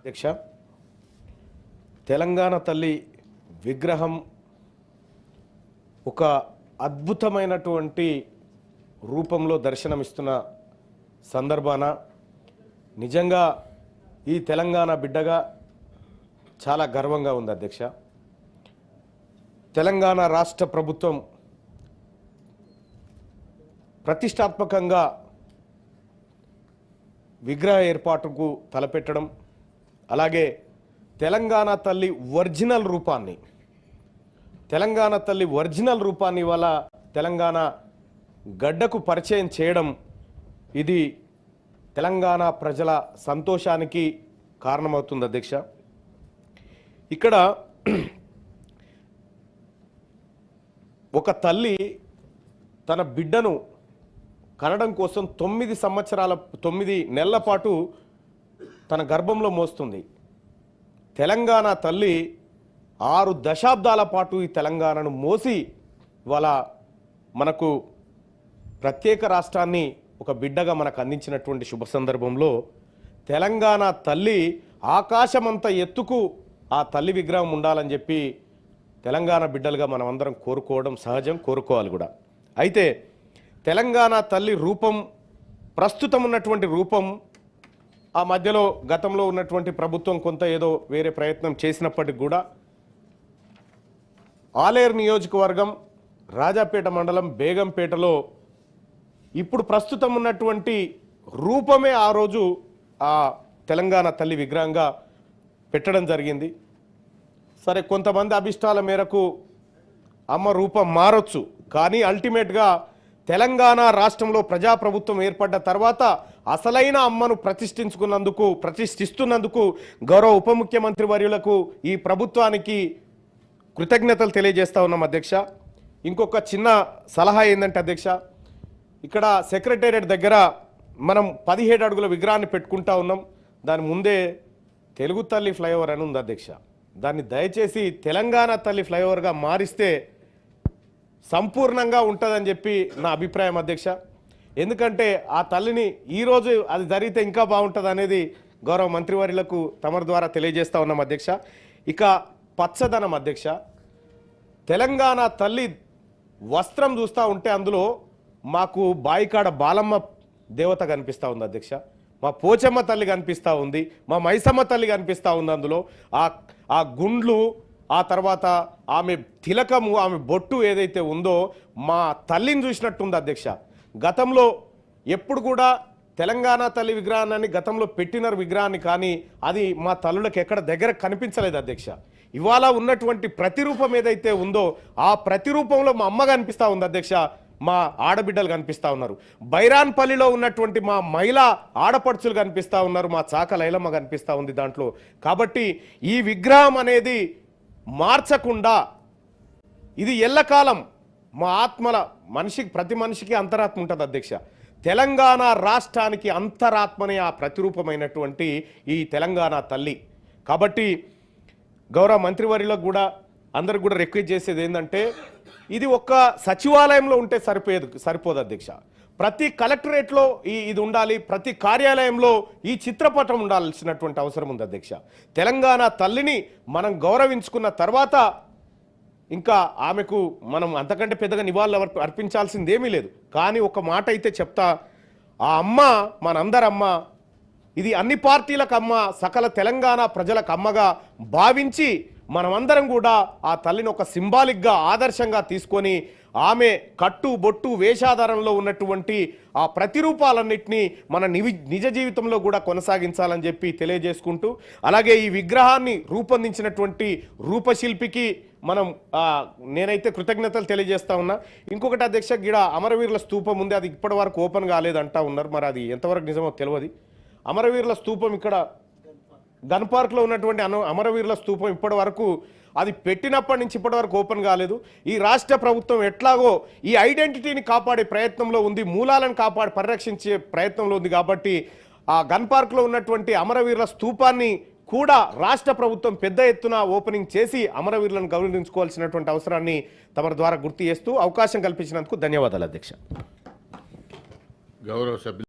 అధ్యక్ష, తెలంగాణ తల్లి విగ్రహం ఒక అద్భుతమైనటువంటి రూపంలో దర్శనమిస్తున్న సందర్భాన నిజంగా ఈ తెలంగాణ బిడ్డగా చాలా గర్వంగా ఉంది అధ్యక్ష. తెలంగాణ రాష్ట్ర ప్రభుత్వం ప్రతిష్టాత్మకంగా విగ్రహ ఏర్పాటుకు తలపెట్టడం, అలాగే తెలంగాణ తల్లి ఒరిజినల్ రూపాన్ని ఇవాళ తెలంగాణ గడ్డకు పరిచయం చేయడం, ఇది తెలంగాణ ప్రజల సంతోషానికి కారణమవుతుంది అధ్యక్ష. ఇక్కడ ఒక తల్లి తన బిడ్డను కనడం కోసం 9 నెలల పాటు తన గర్భంలో మోస్తుంది. తెలంగాణ తల్లి 6 దశాబ్దాల పాటు ఈ తెలంగాణను మోసి ఇవాళ మనకు ప్రత్యేక రాష్ట్రాన్ని ఒక బిడ్డగా మనకు అందించినటువంటి శుభ సందర్భంలో తెలంగాణ తల్లి ఆకాశమంత ఎత్తుకు ఆ తల్లి విగ్రహం ఉండాలని చెప్పి తెలంగాణ బిడ్డలుగా మనం అందరం కోరుకోవడం సహజం, కోరుకోవాలి కూడా. అయితే తెలంగాణ తల్లి రూపం, ప్రస్తుతం ఉన్నటువంటి రూపం, ఆ మధ్యలో గతంలో ఉన్నటువంటి ప్రభుత్వం కొంత ఏదో వేరే ప్రయత్నం చేసినప్పటికి కూడా ఆలేరు నియోజకవర్గం రాజాపేట మండలం బేగంపేటలో ఇప్పుడు ప్రస్తుతం ఉన్నటువంటి రూపమే ఆ రోజు ఆ తెలంగాణ తల్లి విగ్రహంగా పెట్టడం జరిగింది. సరే, కొంతమంది అభిష్టాల మేరకు అమ్మ రూపం మారొచ్చు, కానీ అల్టిమేట్గా తెలంగాణ రాష్ట్రంలో ప్రజాప్రభుత్వం ఏర్పడ్డ తర్వాత అసలైన అమ్మను ప్రతిష్ఠిస్తున్నందుకు గౌరవ ఉప ముఖ్యమంత్రి వర్యులకు, ఈ ప్రభుత్వానికి కృతజ్ఞతలు తెలియజేస్తా ఉన్నాం అధ్యక్ష. ఇంకొక చిన్న సలహా ఏంటంటే అధ్యక్ష, ఇక్కడ సెక్రటేరియట్ దగ్గర మనం 17 అడుగుల విగ్రహాన్ని పెట్టుకుంటా ఉన్నాం. దాని ముందే తెలుగు తల్లి ఫ్లైఓవర్ అని ఉంది అధ్యక్ష. దాన్ని దయచేసి తెలంగాణ తల్లి ఫ్లైఓవర్గా మారిస్తే సంపూర్ణంగా ఉంటుందని చెప్పి నా అభిప్రాయం అధ్యక్ష. ఎందుకంటే ఆ తల్లిని ఈరోజు అది జరిగితే ఇంకా బాగుంటుంది అనేది గౌరవ మంత్రివర్యులకు తమరి ద్వారా తెలియజేస్తా ఉన్నాం అధ్యక్ష. ఇక పచ్చదనం అధ్యక్ష, తెలంగాణ తల్లి వస్త్రం చూస్తూ ఉంటే అందులో మాకు బాయికాడ బాలమ్మ దేవత కనిపిస్తూ ఉంది అధ్యక్ష, మా పోచమ్మ తల్లి కనిపిస్తూ ఉంది, మా మైసమ్మ తల్లి కనిపిస్తూ ఉంది. అందులో ఆ గుండ్లు, ఆ తర్వాత ఆమె తిలకము, ఆమె బొట్టు ఏదైతే ఉందో మా తల్లిని చూసినట్టుంది అధ్యక్ష. గతంలో ఎప్పుడు కూడా తెలంగాణ తల్లి విగ్రహాన్ని గతంలో పెట్టిన విగ్రహాన్ని కానీ అది మా తల్లులకు ఎక్కడ దగ్గర కనిపించలేదు అధ్యక్ష. ఇవాళ ఉన్నటువంటి ప్రతిరూపం ఏదైతే ఉందో ఆ ప్రతిరూపంలో మా అమ్మ కనిపిస్తూ ఉంది అధ్యక్ష, మా ఆడబిడ్డలు కనిపిస్తూ ఉన్నారు. బైరాన్పల్లిలో ఉన్నటువంటి మా మహిళా ఆడపడుచులు కనిపిస్తూ ఉన్నారు, మా చాక లైలమ్మ కనిపిస్తూ ఉంది దాంట్లో. కాబట్టి ఈ విగ్రహం అనేది మార్చకుండా ఇది ఎల్లకాలం మా ఆత్మల మనిషికి, ప్రతి మనిషికి అంతరాత్మ ఉంటుంది అధ్యక్ష. తెలంగాణ రాష్ట్రానికి అంతరాత్మనే ఆ ప్రతిరూపమైనటువంటి ఈ తెలంగాణ తల్లి. కాబట్టి గౌరవ మంత్రివర్యులకు కూడా అందరికి కూడా రిక్వెస్ట్ చేసేది ఏంటంటే, ఇది ఒక్క సచివాలయంలో ఉంటే సరిపోదు అధ్యక్ష. ప్రతి కలెక్టరేట్లో ఇది ఉండాలి, ప్రతి కార్యాలయంలో ఈ చిత్రపటం ఉండాల్సినటువంటి అవసరం ఉంది అధ్యక్ష. తెలంగాణ తల్లిని మనం గౌరవించుకున్న తర్వాత ఇంకా ఆమెకు మనం అంతకంటే పెద్దగా నివాళులు అర్పించాల్సింది ఏమీ లేదు. కానీ ఒక మాట అయితే చెప్తా, ఆ అమ్మ మనందరమ్మ, ఇది అన్ని పార్టీలకు అమ్మ, సకల తెలంగాణ ప్రజలకు అమ్మగా భావించి మనమందరం కూడా ఆ తల్లిని ఒక సింబాలిక్గా, ఆదర్శంగా తీసుకొని ఆమె కట్టు బొట్టు వేషాధారంలో ఉన్నటువంటి ఆ ప్రతిరూపాలన్నింటినీ మన నిజ జీవితంలో కూడా కొనసాగించాలని చెప్పి తెలియజేసుకుంటూ, అలాగే ఈ విగ్రహాన్ని రూపొందించినటువంటి రూపశిల్పికి నేనైతే కృతజ్ఞతలు తెలియజేస్తా ఉన్నా. ఇంకొకటి అధ్యక్ష, గిడ అమరవీరుల స్తూపం ఉంది, అది ఇప్పటి వరకు ఓపెన్ కాలేదంటా ఉన్నారు. మరి అది ఎంతవరకు నిజమో తెలియదు. అమరవీరుల స్తూపం ఇక్కడ గన్ పార్క్లో ఉన్నటువంటి అమరవీరుల స్తూపం ఇప్పటి వరకు అది పెట్టినప్పటి నుంచి ఇప్పటి వరకు ఓపెన్ కాలేదు. ఈ రాష్ట్ర ప్రభుత్వం ఎట్లాగో ఈ ఐడెంటిటీని కాపాడే ప్రయత్నంలో ఉంది, మూలాలను పరిరక్షించే ప్రయత్నంలో ఉంది. కాబట్టి ఆ గన్ పార్క్లో ఉన్నటువంటి అమరవీరుల స్తూపాన్ని కూడా రాష్ట్ర ప్రభుత్వం పెద్ద ఎత్తున ఓపెనింగ్ చేసి అమరవీరులను గౌరవించుకోవాల్సినటువంటి అవసరాన్ని తమ ద్వారా గుర్తు చేస్తూ అవకాశం కల్పించినందుకు ధన్యవాదాలు అధ్యక్ష. గౌరవ సభ్యులు.